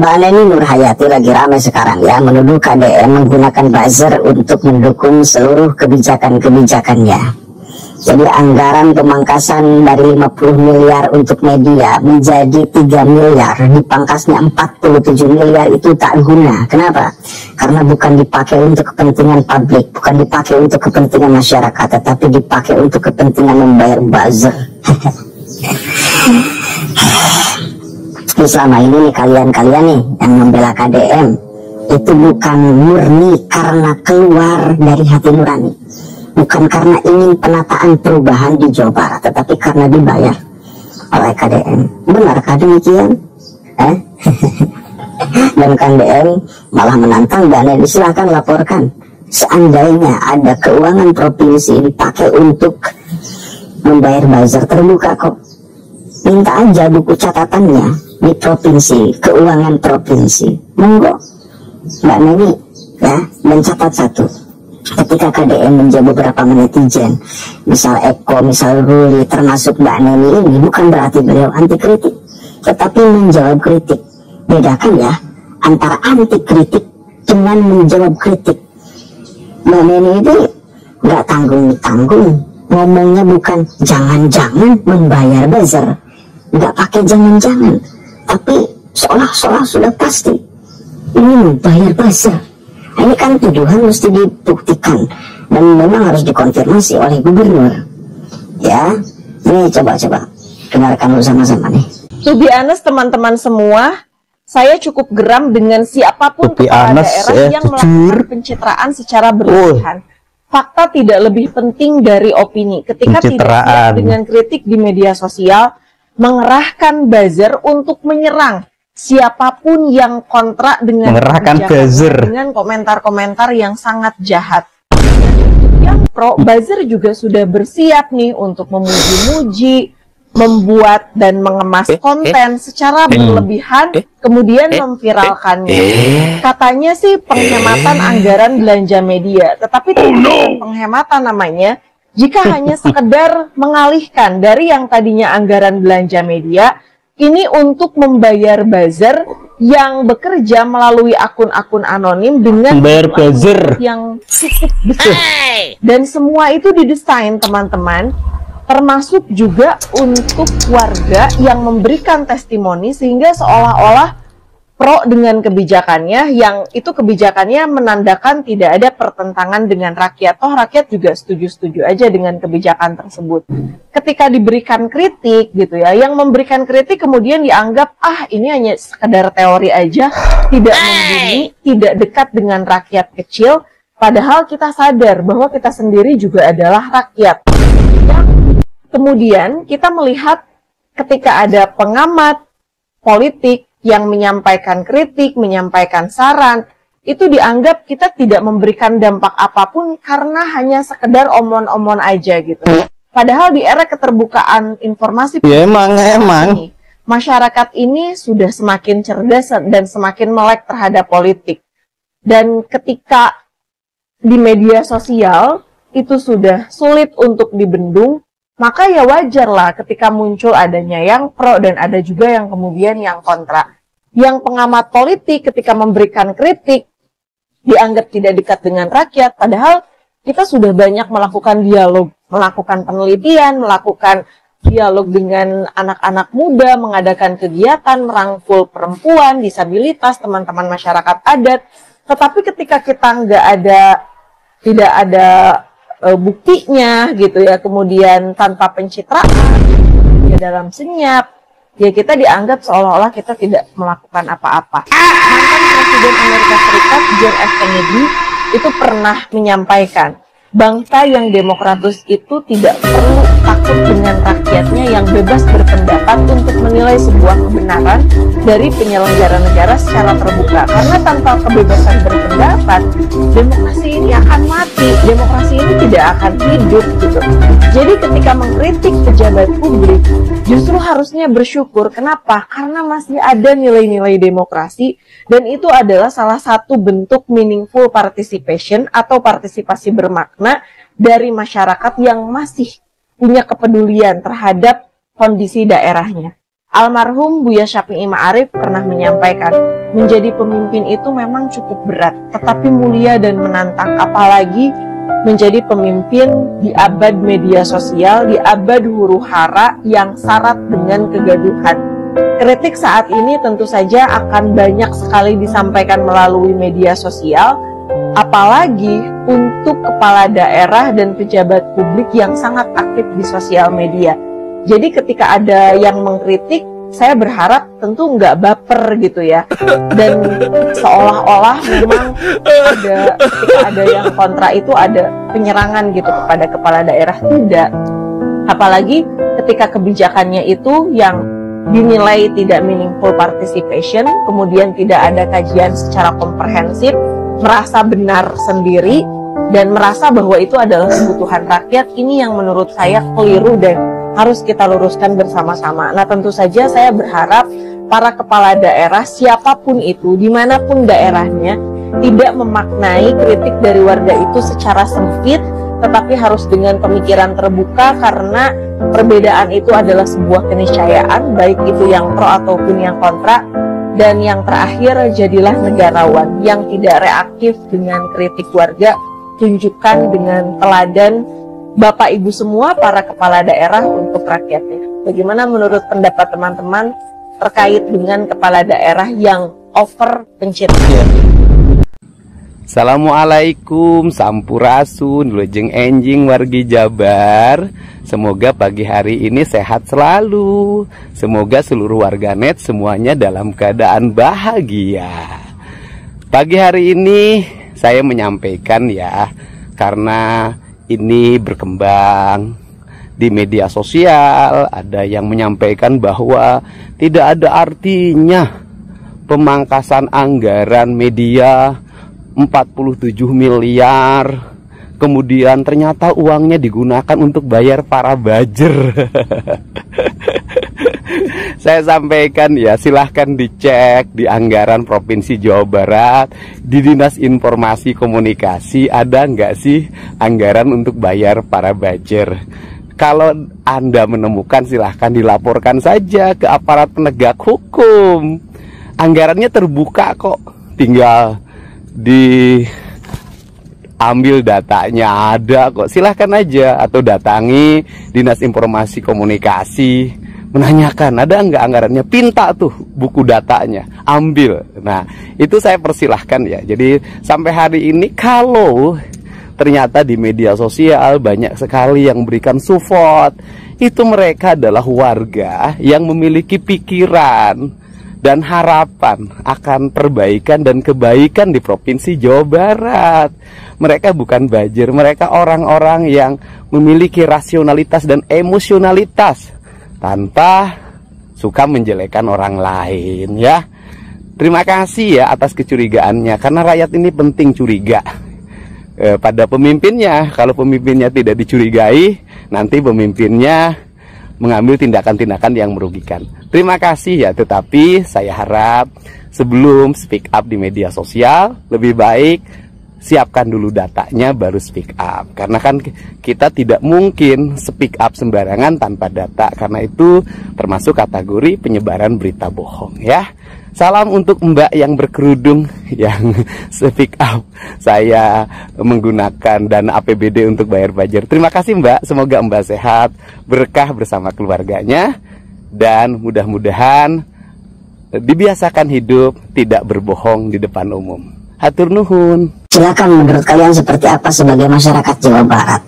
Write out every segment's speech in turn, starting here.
Mbak Neni Nurhayati lagi ramai sekarang ya, menuduh KDM menggunakan buzzer untuk mendukung seluruh kebijakan-kebijakannya. Jadi anggaran pemangkasan dari 50 miliar untuk media menjadi 3 miliar, dipangkasnya 47 miliar itu tak guna. Kenapa? Karena bukan dipakai untuk kepentingan publik, bukan dipakai untuk kepentingan masyarakat, tetapi dipakai untuk kepentingan membayar buzzer. Selama ini nih kalian nih yang membela KDM itu bukan murni karena keluar dari hati nurani, bukan karena ingin penataan perubahan di Jawa Barat, tetapi karena dibayar oleh KDM. Benarkah demikian? Dan KDM malah menantang Mbak Neni, silahkan laporkan. Seandainya ada keuangan provinsi dipakai untuk membayar buzzer, terbuka kok. Minta aja buku catatannya di provinsi, keuangan provinsi, monggo Mbak Neni ya, mencatat satu. Ketika KDM menjawab beberapa netizen, misal Eko, misal Ruli, termasuk Mbak Neni ini, bukan berarti beliau anti kritik, tetapi menjawab kritik. Bedakan ya antara anti kritik dengan menjawab kritik. Mbak Neni itu nggak tanggung-tanggung, ngomongnya bukan jangan-jangan membayar buzzer, nggak pakai jangan-jangan, tapi seolah-olah sudah pasti ini membayar buzzer. Ini kan tuduhan mesti dibuktikan dan memang harus dikonfirmasi oleh gubernur. Ya, ini coba dengarkan bersama-sama nih. To be honest teman-teman semua, saya cukup geram dengan siapapun kepala daerah yang melakukan pencitraan secara berlebihan. Fakta tidak lebih penting dari opini. Ketika tidak siap dengan kritik di media sosial, mengerahkan buzzer untuk menyerang siapapun yang kontra dengan dengan komentar-komentar yang sangat jahat. Yang pro buzzer juga sudah bersiap nih untuk memuji-muji, membuat dan mengemas konten secara berlebihan, kemudian memviralkannya. Katanya sih penghematan anggaran belanja media, tetapi tidak penghematan namanya jika hanya sekedar mengalihkan dari yang tadinya anggaran belanja media ini untuk membayar buzzer yang bekerja melalui akun-akun anonim dengan buzzer yang cukup besar. Dan semua itu didesain teman-teman, termasuk juga untuk warga yang memberikan testimoni, sehingga seolah-olah pro dengan kebijakannya, yang itu kebijakannya menandakan tidak ada pertentangan dengan rakyat. Toh rakyat juga setuju-setuju aja dengan kebijakan tersebut. Ketika diberikan kritik gitu ya, yang memberikan kritik kemudian dianggap ini hanya sekedar teori aja, tidak membumi, tidak dekat dengan rakyat kecil, padahal kita sadar bahwa kita sendiri juga adalah rakyat. Kemudian kita melihat ketika ada pengamat politik yang menyampaikan kritik, menyampaikan saran, itu dianggap kita tidak memberikan dampak apapun karena hanya sekedar omon-omon aja gitu. Padahal di era keterbukaan informasi, emang masyarakat ini sudah semakin cerdas dan semakin melek terhadap politik. Dan ketika di media sosial itu sudah sulit untuk dibendung, maka ya wajarlah ketika muncul adanya yang pro dan ada juga yang kemudian yang kontra. Yang pengamat politik ketika memberikan kritik dianggap tidak dekat dengan rakyat, padahal kita sudah banyak melakukan dialog, melakukan penelitian, melakukan dialog dengan anak-anak muda, mengadakan kegiatan, merangkul perempuan, disabilitas, teman-teman masyarakat adat. Tetapi ketika kita tidak ada buktinya gitu ya, kemudian tanpa pencitraan, ya dalam senyap, ya kita dianggap seolah-olah kita tidak melakukan apa-apa. Mantan Presiden Amerika Serikat John F. Kennedy itu pernah menyampaikan, bangsa yang demokratis itu tidak perlu takut dengan rakyatnya yang bebas berpendapat untuk menilai sebuah kebenaran dari penyelenggara negara secara terbuka. Karena tanpa kebebasan berpendapat, demokrasi ini akan mati, demokrasi ini tidak akan hidup gitu. Jadi ketika mengkritik pejabat publik, justru harusnya bersyukur. Kenapa? Karena masih ada nilai-nilai demokrasi, dan itu adalah salah satu bentuk meaningful participation atau partisipasi bermakna dari masyarakat yang masih punya kepedulian terhadap kondisi daerahnya. Almarhum Buya Syafi'i Ma'arif pernah menyampaikan, menjadi pemimpin itu memang cukup berat, tetapi mulia dan menantang, apalagi menjadi pemimpin di abad media sosial, di abad huru-hara yang syarat dengan kegaduhan. Kritik saat ini tentu saja akan banyak sekali disampaikan melalui media sosial, apalagi untuk kepala daerah dan pejabat publik yang sangat aktif di sosial media. Jadi ketika ada yang mengkritik, saya berharap tentu nggak baper gitu ya. Dan seolah-olah memang ketika ada yang kontra itu ada penyerangan gitu kepada kepala daerah. Tidak. Apalagi ketika kebijakannya itu yang dinilai tidak meaningful participation, kemudian tidak ada kajian secara komprehensif, merasa benar sendiri, dan merasa bahwa itu adalah kebutuhan rakyat. Ini yang menurut saya keliru dan harus kita luruskan bersama-sama. Nah, tentu saja saya berharap para kepala daerah, siapapun itu, dimanapun daerahnya, tidak memaknai kritik dari warga itu secara sempit, tetapi harus dengan pemikiran terbuka, karena perbedaan itu adalah sebuah keniscayaan, baik itu yang pro ataupun yang kontra. Dan yang terakhir, jadilah negarawan yang tidak reaktif dengan kritik warga, tunjukkan dengan teladan Bapak Ibu semua para kepala daerah untuk rakyatnya. Bagaimana menurut pendapat teman-teman terkait dengan kepala daerah yang over pencitraan? Assalamualaikum, sampurasun, lujeng enjing wargi Jabar. Semoga pagi hari ini sehat selalu. Semoga seluruh warganet semuanya dalam keadaan bahagia. Pagi hari ini saya menyampaikan ya, karena ini berkembang di media sosial, ada yang menyampaikan bahwa tidak ada artinya pemangkasan anggaran media 47 miliar, kemudian ternyata uangnya digunakan untuk bayar para buzzer. Saya sampaikan ya, silahkan dicek di anggaran Provinsi Jawa Barat, di Dinas Informasi Komunikasi, ada nggak sih anggaran untuk bayar para buzzer. Kalau Anda menemukan, silahkan dilaporkan saja ke aparat penegak hukum. Anggarannya terbuka kok, tinggal diambil datanya, ada kok, silahkan aja, atau datangi Dinas Informasi Komunikasi, menanyakan ada nggak anggarannya, pinta tuh buku datanya, ambil. Nah, itu saya persilahkan ya. Jadi sampai hari ini kalau ternyata di media sosial banyak sekali yang memberikan support, itu mereka adalah warga yang memiliki pikiran dan harapan akan perbaikan dan kebaikan di Provinsi Jawa Barat. Mereka bukan buzzer, mereka orang-orang yang memiliki rasionalitas dan emosionalitas tanpa suka menjelekkan orang lain ya. Terima kasih ya atas kecurigaannya, karena rakyat ini penting curiga pada pemimpinnya. Kalau pemimpinnya tidak dicurigai, nanti pemimpinnya mengambil tindakan-tindakan yang merugikan. Terima kasih ya, tetapi saya harap sebelum speak up di media sosial, lebih baik siapkan dulu datanya baru speak up. Karena kan kita tidak mungkin speak up sembarangan tanpa data, karena itu termasuk kategori penyebaran berita bohong ya. Salam untuk Mbak yang berkerudung yang speak up. Saya menggunakan dana APBD untuk bayar buzzer. Terima kasih Mbak, semoga Mbak sehat, berkah bersama keluarganya, dan mudah-mudahan dibiasakan hidup tidak berbohong di depan umum. Hatur nuhun. Silakan, menurut kalian seperti apa sebagai masyarakat Jawa Barat?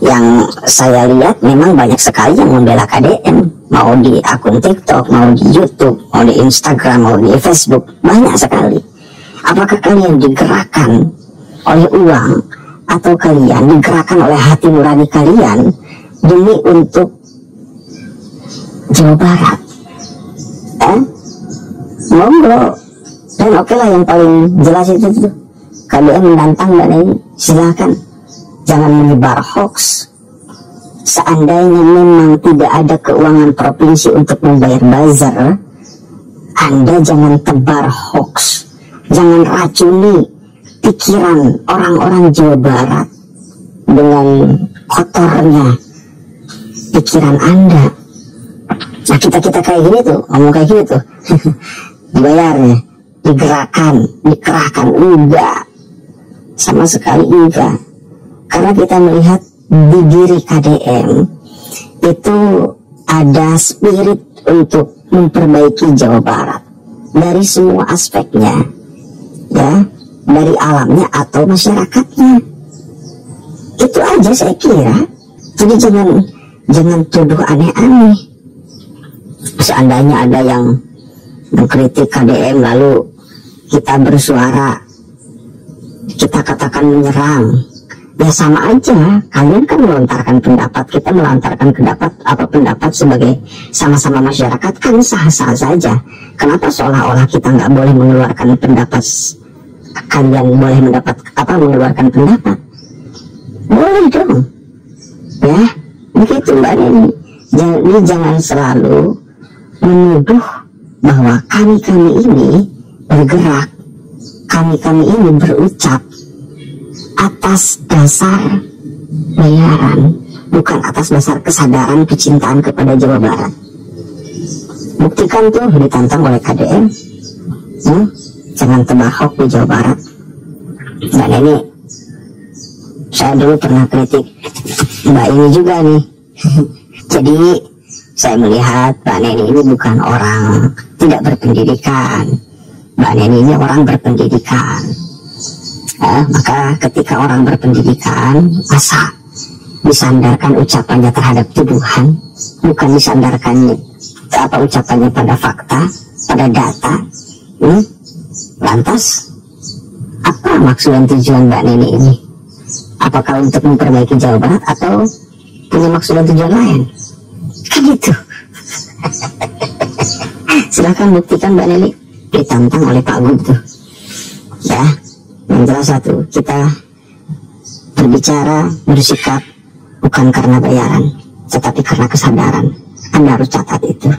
Yang saya lihat memang banyak sekali yang membela KDM, mau di akun TikTok, mau di YouTube, mau di Instagram, mau di Facebook, banyak sekali. Apakah kalian digerakkan oleh uang, atau kalian digerakkan oleh hati nurani kalian demi untuk Jawa Barat? Monggo. Dan oke lah, yang paling jelas itu tuh KDM menantang dan ini silakan, jangan menyebar hoax. Seandainya memang tidak ada keuangan provinsi untuk membayar buzzer, Anda jangan tebar hoax, jangan racuni pikiran orang-orang Jawa Barat dengan kotornya pikiran Anda. Nah kita kayak gini tuh, ngomong kayak gini tuh, dibayarnya, dikerahkan, enggak, sama sekali enggak. Karena kita melihat di diri KDM itu ada spirit untuk memperbaiki Jawa Barat dari semua aspeknya, ya, dari alamnya atau masyarakatnya. Itu aja saya kira. Jadi jangan tuduh aneh-aneh. Seandainya ada yang mengkritik KDM lalu kita bersuara, kita katakan menyerang, ya sama aja. Kalian kan melontarkan pendapat, kita melontarkan pendapat sebagai sama-sama masyarakat, kan sah-sah saja. Kenapa seolah-olah kita nggak boleh mengeluarkan pendapat? Kalian boleh mengeluarkan pendapat? Boleh dong, ya begitu Mbak Neni. Jadi jangan selalu menuduh bahwa kami ini bergerak, kami ini berucap atas dasar bayaran, bukan atas dasar kesadaran kecintaan kepada Jawa Barat. Buktikan tuh, ditantang oleh KDM, jangan tebak hoax di Jawa Barat. Dan ini saya dulu pernah kritik Mbak ini juga nih. Jadi saya melihat Mbak Neni ini bukan orang tidak berpendidikan. Mbak Neni ini orang berpendidikan. Maka ketika orang berpendidikan, masa disandarkan ucapannya terhadap tuduhan, bukan disandarkan ucapannya pada fakta, pada data. Lantas apa maksud dan tujuan Mbak Neni ini? Apakah untuk memperbaiki Jawa Barat atau punya maksud dan tujuan lain? Kan gitu. Silahkan buktikan Mbak Neni, ditantang oleh Pak Gub tuh. Ya, yang jelas satu, kita berbicara, bersikap bukan karena bayaran, tetapi karena kesadaran. Anda harus catat itu.